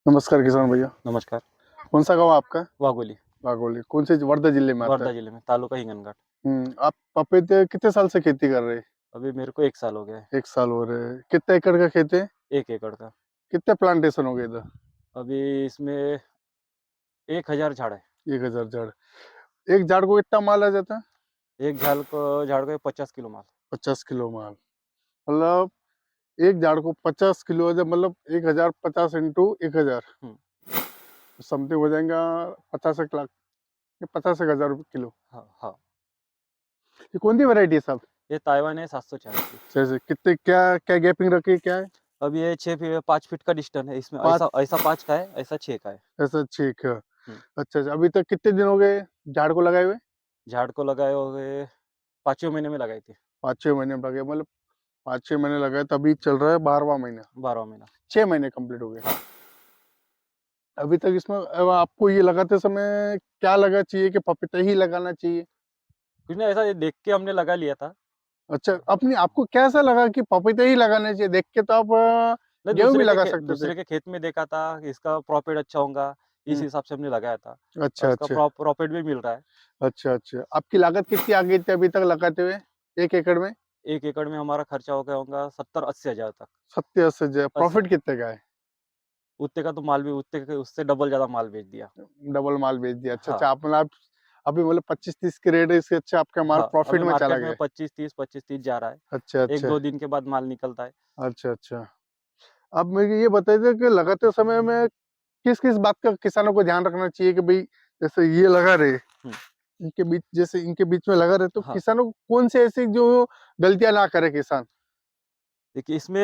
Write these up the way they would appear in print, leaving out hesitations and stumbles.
नमस्कार किसान भैया। नमस्कार। कौन सा गाँव आपका? वाघोली, वाघोली। कौन से वर्धा जिले में आता वर्धा है? जिले में, तालुका हिंगणघाट। आप पपीते कितने साल से खेती कर रहे हैं? अभी मेरे को 1 साल हो गया है। 1 साल हो रहे हैं। कितने एकड़ का खेत है? 1 एकड़ का। कितने प्लांटेशन हो गए इधर? अभी इसमें 1000 झाड़ है। 1000 झाड़। एक झाड़ को कितना माल आ जाता है? एक झाड़ को 50 किलो माल। 50 किलो माल। मतलब एक झाड़ को 50 किलो मतलब 1050 इंटू 1000 हुँ, समथिंग हो जाएगा 50 एक लाख 50 एक हजार रुपये किलो। हाँ, हाँ। ये कौन सी वैरायटी है साहब? ये ताइवान है 786। जैसे कितने क्या क्या गैपिंग रखी है, क्या है? अब ये 5 फीट का डिस्टेंस है इसमें, पाँच ऐसा ऐसा 5 का है, ऐसा 6 का है। ऐसा ठीक है। हुँ, अच्छा अच्छा, अभी तक कितने दिन हो गए झाड़ को लगाए हुए? झाड़ को लगाए हुए 5वें महीने में लगाई थी, 5-6 महीने लगे, मतलब 5-6 महीने लगाए, तभी चल रहा है 12वां महीना। 12वां महीना। 6 महीने कंप्लीट हो गए। हाँ, अभी तक इसमें अब आपको ये लगाते समय क्या लगा चाहिए कि पपीता ही लगाना चाहिए? कुछ नहीं, ऐसा ये देख के हमने लगा लिया था। अच्छा, अपनी आपको कैसा लगा कि पपीता ही लगाना चाहिए? देख के तो आप नहीं, गेहूँ भी लगा सकते थे। दूसरे के खेत में देखा था कि इसका प्रॉफ़िट अच्छा होगा, इस हुँ, हिसाब से हमने लगाया था और अच्छा, इसका अच्छा। प्रॉफ़िट भी मिल रहा है। अच्छा, अच्छा। आपकी लागत कितनी आ गई थी अभी तक लगाते हुए 1 एकड़ में? 1 एकड़ में हमारा खर्चा हो गया होगा 70-80 हज़ार तक। 70-80 हज़ार। 80 प्रॉफिट कितने का है? उतने का तो माल भी उतने के उससे डबल ज़्यादा माल बेच दिया। डबल माल बेच दिया। अच्छा, हाँ, अच्छा, आप मतलब आप अभी मतलब 25-30 की रेट है, इससे अच्छा आपका माल हाँ, प्रॉफिट अभी में चला मार्केट में गया है। 25-30 जा रहा है। अच्छा, अच्छा। 1-2 दिन के बाद माल निकलता है। अच्छा, अच्छा। आप मुझे ये बताइए कि लगाते समय में किस-किस बात का किसानों को ध्यान रखना चाहिए कि भई जैसे ये लगा रहे, हुँ, इनके बीच में लगा रहे तो हाँ, किसानों को कौन से ऐसी जो गलतियाँ ना करे किसान? देखिए इसमें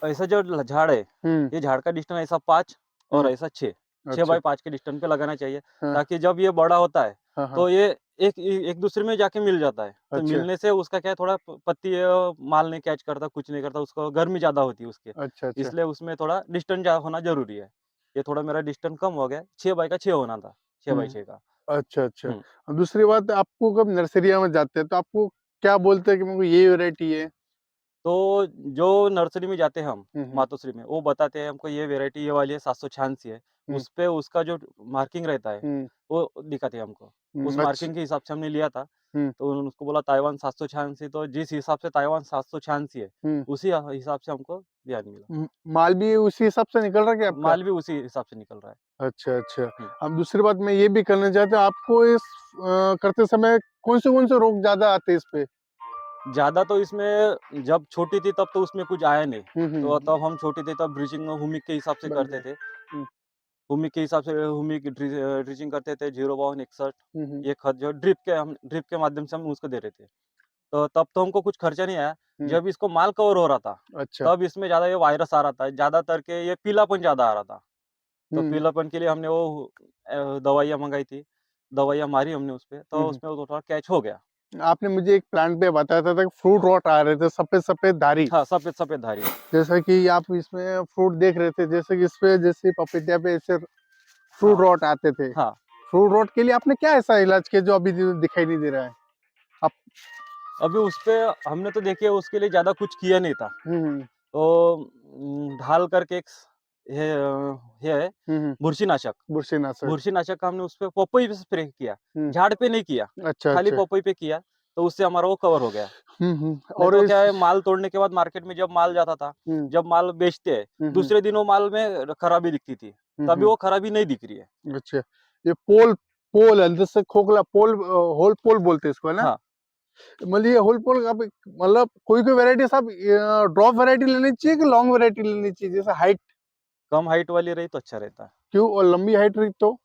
ऐसा जो झाड़ है, हुँ, ये झाड़ का डिस्टेंस ऐसा 5 और हुँ, ऐसा 6, 6 अच्छा, बाय 5 के डिस्टेंस पे लगाना चाहिए, हाँ, ताकि जब ये बड़ा होता है, हाँ, हाँ, तो ये एक दूसरे में जाके मिल जाता है। तो अच्छा, मिलने से उसका क्या है, थोड़ा पत्ती माल नहीं कैच करता, कुछ नहीं करता, उसको गर्मी ज़्यादा होती है उसके, अच्छा, अच्छा, इसलिए उसमें थोड़ा डिस्टेंस होना ज़रूरी है। ये थोड़ा मेरा डिस्टेंस कम हो गया है, 6 बाय का 6 होना था, 6 बाय हुँ, 6 का। अच्छा, अच्छा। हुँ। और दूसरी बात आपको कब नर्सरिया में जाते हैं तो आपको क्या बोलते हैं कि मेरे को ये वैरायटी है? तो जो नर्सरी में जाते हैं हम, हुँ, हुँ, मातोश्री में, वो बताते हैं हमको ये वैरायटी ये वाली है 786 है। हुँ, उसपे उसका जो मार्किंग रहता है, हुँ, वो दिखाते हैं हमको। उस अच्छ मार्किंग के हिसाब से हमने लिया था, हुँ, तो उन्होंने उसको बोला ताइवान 786, तो जिस हिसाब से ताइवान 786 है, हुँ। उसी हिसाब से हमको ध्यान मिला। माल भी उसी हिसाब से निकल रहा है क्या आपका? माल भी उसी हिसाब से निकल रहा है। अच्छा, अच्छा। हुँ। अब दूसरी बात मैं ये भी करना चाहता हूँ, आपको इस करते समय कौन से रोग ज़्यादा आते हैं इस पे? ज़्यादा तो इसमें जब छोटी थी तब तो उसमें कुछ आया नहीं। हुँ, तो हुँ। तब हम छोटे थे तब ड्रिचिंग हुमिक के हिसाब से बंद करते कर। थे। हुँ, हुमिक के हिसाब से हुमिक ड्रिचिंग करते थे 05261 हुँ, हुँ, ये खत जो ड्रिप के माध्यम से हम उसको दे रहे थे। तो तब तो हमको कुछ खर्चा नहीं आया। हुँ। जब इसको माल कवर हो रहा था, अच्छा। तब इसमें ज़्यादा ये वायरस आ रहा था। ज़्यादातर के ये पीलापन ज़्यादा आ रहा था। तो हुँ, पीलापन के लिए हमने वो दवाइयाँ मँगाई थी। दवाइयाँ मारी हमने उसपे, हुँ, तो हुँ। उसमें वो थोड़ा कैच हो गया। आपने मुझे एक प्लांट पे बताया था कि फ्रूट रॉट आ रहे थे, सफ़ेद-सफ़ेद धारी। हाँ, सफ़ेद-सफ़ेद धारी। जैसा कि आप इसमें फ्रूट देख रहे थे, जैसे कि इसपे जैसे पपीते पे ऐसे फ्रूट हाँ, रॉट आते थे। हाँ। फ्रूट रॉट के लिए आपने क्या ऐसा इलाज किया जो अभी दिखाई नहीं दे रहा है? आप अभी उसपे हमने तो देखिए उसके लिए ज़्यादा कुछ किया नहीं था। हुँ, हुँ, तो ढाल करके एक ये है हुँ, हुँ। बुरशीनाशक। बुरशीनाशक। बुरशीनाशक का हमने उसपे पपई पे स्प्रे किया, हुँ। झाड़ पे नहीं किया, अच्छा, खाली अच्छा। पपई पे किया, तो उससे हमारा वो कवर हो गया। हुँ, हुँ। नहीं और तो इस क्या है, माल तोड़ने के बाद मार्केट में जब माल जाता था, हुँ, जब माल बेचते हैं, हुँ, हुँ, दूसरे दिन वो माल में खराबी दिखती थी, हुँ, तभी हुँ। वो खराबी नहीं दिख रही है। अच्छा, ये पोल है जैसे खोखला पोल होल पोल बोलते हैं इसको, है ना? हाँ, मतलब ये होल पोल आप मतलब कोई वैरायटी साहब ड्रॉप वैरायटी लेनी चाहिए कि लॉन्ग वैरायटी लेनी चाहिए? जैसे हाइट कम हाइट वाली रही तो अच्छा रहता है, क्यों और लंबी हाइट रही तो?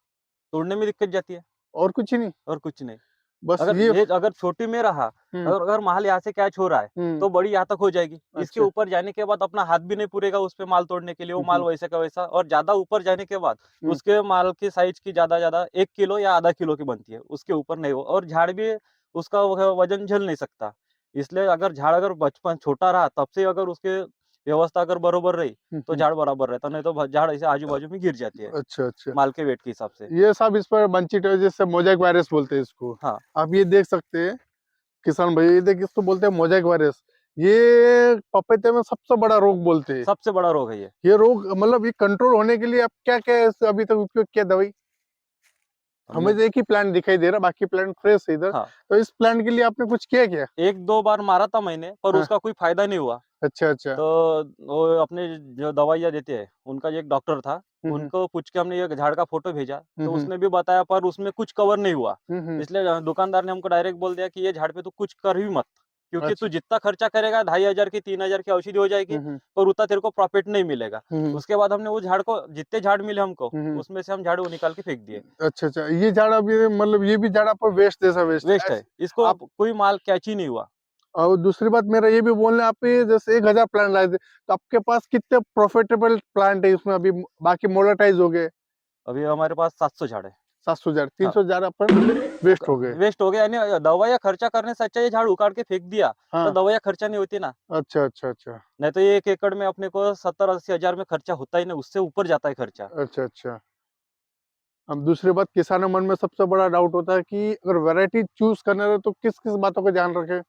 तोड़ने में दिक्कत जाती है और कुछ ही नहीं? और कुछ नहीं। बस ये अगर छोटी में रहा, हुँ, अगर माल यहाँ से कैच हो रहा है, हुँ, तो बड़ी यहाँ तक हो जाएगी। इसके अच्छा। ऊपर जाने के बाद अपना हाथ भी नहीं पुरेगा उसपे माल तोड़ने के लिए, वो हुँ, माल हुँ, वैसे का वैसा, और ज़्यादा ऊपर जाने के बाद हुँ, उसके माल की साइज़ की ज़्यादा 1 किलो या आधा किलो की बनती है, उसके ऊपर नहीं हो, और झाड़ भी उसका वज़न झेल नहीं सकता। इसलिए अगर बचपन छोटा रहा तब से अगर उसके व्यवस्था अगर बरोबर रही, हुँ, तो हुँ। झाड़ बराबर रहता, नहीं तो झाड़ ऐसे आजू-बाजू में गिर जाती है, अच्छा, अच्छा। माल के वेट के हिसाब से। ये साहब इस पर बंचिट जैसे मोज़ेक वायरस बोलते हैं इसको। हाँ, आप ये देख सकते हैं किसान भाई, ये देखिए इसको बोलते हैं मोज़ेक वायरस। ये पपीते में सबसे बड़ा रोग बोलते हैं। सबसे बड़ा रोग है ये। ये रोग मतलब ये कंट्रोल होने के लिए आप क्या-क्या अभी तक उपयोग किया दवाई? हमने हमें तो एक ही प्लांट दिखाई दे रहा, बाकी प्लांट फ्रेश है इधर। हाँ, तो इस प्लांट के लिए आपने कुछ किया क्या? 1-2 बार मारा था मैंने, पर हाँ, उसका कोई फ़ायदा नहीं हुआ। अच्छा, अच्छा। तो वो अपने जो दवाइयाँ देते हैं, उनका जो एक डॉक्टर था, हुँ, हुँ। उनको पूछ के हमने ये झाड़ का फ़ोटो भेजा, हुँ, तो हुँ। उसने भी बताया पर उसमें कुछ कवर नहीं हुआ। हुँ, हुँ। इसलिए दुकानदार ने हमको डायरेक्ट बोल दिया कि ये झाड़ पे तू कुछ कर ही मत, क्योंकि तू अच्छा। जितना खर्चा करेगा 2500 की 3000 की औषधि हो जाएगी, हुँ, हुँ। पर उतना तेरे को प्रॉफ़िट नहीं मिलेगा। हुँ, हुँ। उसके बाद हमने वो झाड़ को जितने झाड़ मिले हमको, हुँ, हुँ। उसमें से हम झाड़ वो निकाल के फेंक दिए। अच्छा, अच्छा। ये झाड़ अभी मतलब ये भी झाड़ आपको वेस्ट जैसा वेस्ट वेस्ट है, इसको आप कोई माल कैच ही नहीं हुआ। और दूसरी बात मेरा ये भी बोलना है, आप ये जैसे 1000 प्लांट लाए थे, तो आपके पास कितने प्रॉफिटेबल प्लांट है इसमें अभी बाकी मोनेटाइज़ हो गए? अभी हमारे पास 700 झाड़ है। 700 झाड़, हाँ। 300 झाड़ अपन वो वेस्ट हो गए। वेस्ट हो गया यानी दवाइयाँ खर्चा करने से अच्छा ये झाड़ उखाड़ के फेंक दिया, तो हाँ। दवाइयाँ खर्चा नहीं होती ना। अच्छा, अच्छा, अच्छा। नहीं तो ये 1 एकड़ में अपने को 70-80 हज़ार में खर्चा होता ही नहीं, उससे ऊपर जाता है खर्चा। अच्छा, अच्छा। अब दूसरी बात किसानों मन में सबसे बड़ा डाउट होता है कि अगर वैरायटी चूज़ करना है तो किस-किस बातों का ध्यान रखें?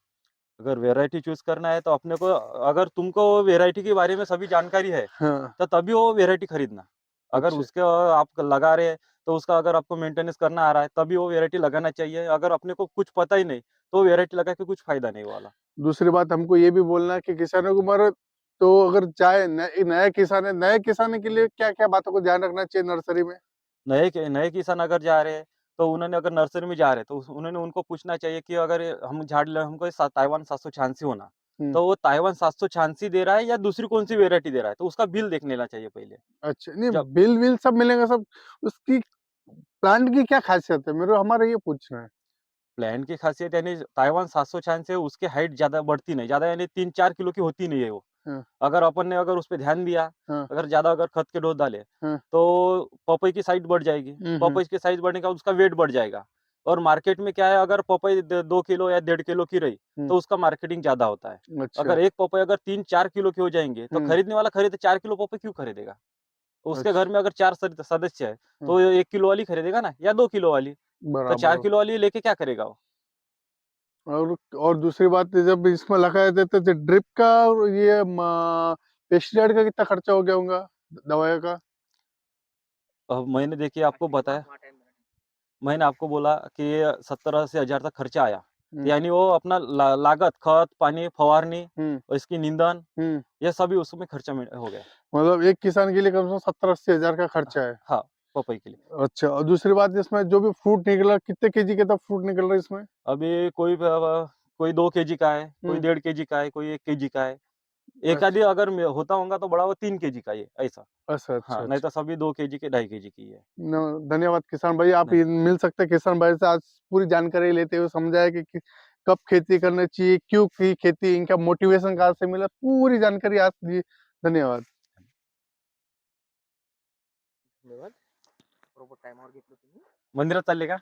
अगर वैरायटी चूज़ करना है तो अपने को अगर तुमको वैरायटी के बारे में सभी जानकारी है, हाँ, तो तभी वो वैरायटी खरीदना। अगर अच्छा, उसके आप लगा रहे हैं, तो उसका अगर आपको मेंटेनेंस करना आ रहा है, तभी वो वैरायटी लगाना चाहिए। अगर अपने को कुछ पता ही नहीं, तो वो वैरायटी लगा के कुछ फ़ायदा नहीं वाला। दूसरी बात हमको ये भी बोलना है कि किसानों को मर तो अगर चाहे नया किसान है, नए किसान के लिए क्या-क्या बातों को ध्यान रखना चाहिए नर्सरी में? नए किसान अगर जा रहे हैं, तो उन्होंने अगर नर्सरी में जा रहे हैं, तो उन्होंने उनको पूछना चाहिए कि अगर हम झाड़ ल हमको ये ताइवान 786 होना, हुँ, तो वो ताइवान 786 दे रहा है या दूसरी कौन-सी वैरायटी दे रहा है, तो उसका बिल देख लेना चाहिए पहले। अच्छा, नहीं जब बिल-विल सब मिलेगा सब, उसकी प्लांट की क्या ख़ासियत है? मेरे हमारा ये पूछना है। प्लांट की खासियत यानी ताइवान 796 उसकी हाइट ज़्यादा बढ़ती नहीं, ज़्यादा यानी 3-4 किलो की होती नहीं है वो। हाँ, अगर अपन ने अगर उस पे ध्यान दिया, हाँ, अगर ज़्यादा अगर खत के डोज़ डाले, हाँ। तो पपई की साइज़ बढ़ जाएगी। हुँ, हुँ, पपई की साइज़ बढ़ने के बाद उसका वेट बढ़ जाएगा और मार्केट में क्या है अगर पपई द 2 किलो या 1.5 किलो की रही, हुँ। तो उसका मार्केटिंग ज़्यादा होता है। अच्छा, अगर एक पपई अगर 3-4 किलो की हो जाएँगे, तो हुँ, खरीदने वाला खरीदे 4 किलो पपई क्यों खरीदेगा? तो उसके घर अच्छा, में अगर 4 सदस्य है, हुँ, तो 1 किलो वाली खरीदेगा ना या 2 किलो वाली। तो 4 बराबर। किलो वाली लेके क्या करेगा वो? और दूसरी बात जब इसमें लगाए देते थे ड्रिप का और ये पेस्टिसाइड का कितना खर्चा हो गया होगा दवाइयों का? अब मैंने देखिए आपको बताया मैंने आपको बोला कि 70-80 हज़ार तक खर्चा आया। तो हुँ, यानी वो अपना लागत, खत, पानी, फवारनी हुँ, और इसकी निंदन, हुँ। ये सभी उसमें खर्चा में हो गया। मतलब एक किसान के लिए कम से कम 70-80 हज़ार का खर्चा है। हाँ, पपई के लिए। अच्छा, और दूसरी बात इसमें जो भी फ्रूट निकला कितने केजी का तब फ्रूट निकल रहा है इसमें? अभी कोई 2 केजी का है, कोई हुँ, 1.5 केजी का है, कोई 1 केजी का है। एक आधी अच्छा, अगर होता होगा तो बड़ा वो 3 केजी का ही है, ऐसा। अच्छा, अच्छा, हाँ, नहीं अच्छा। तो सभी 2 केजी के, 2.5 केजी की ही है। धन्यवाद किसान भाई, आप नहीं, ये मिल सकते हैं किसान भाई से आज पूरी जानकारी लेते हुए समझाया कि कब खेती करना चाहिए, क्यों की खेती, इनका मोटिवेशन कहाँ से मिला, पूरी जानकारी आज दी। धन्यवाद। मंदिरात चालले का?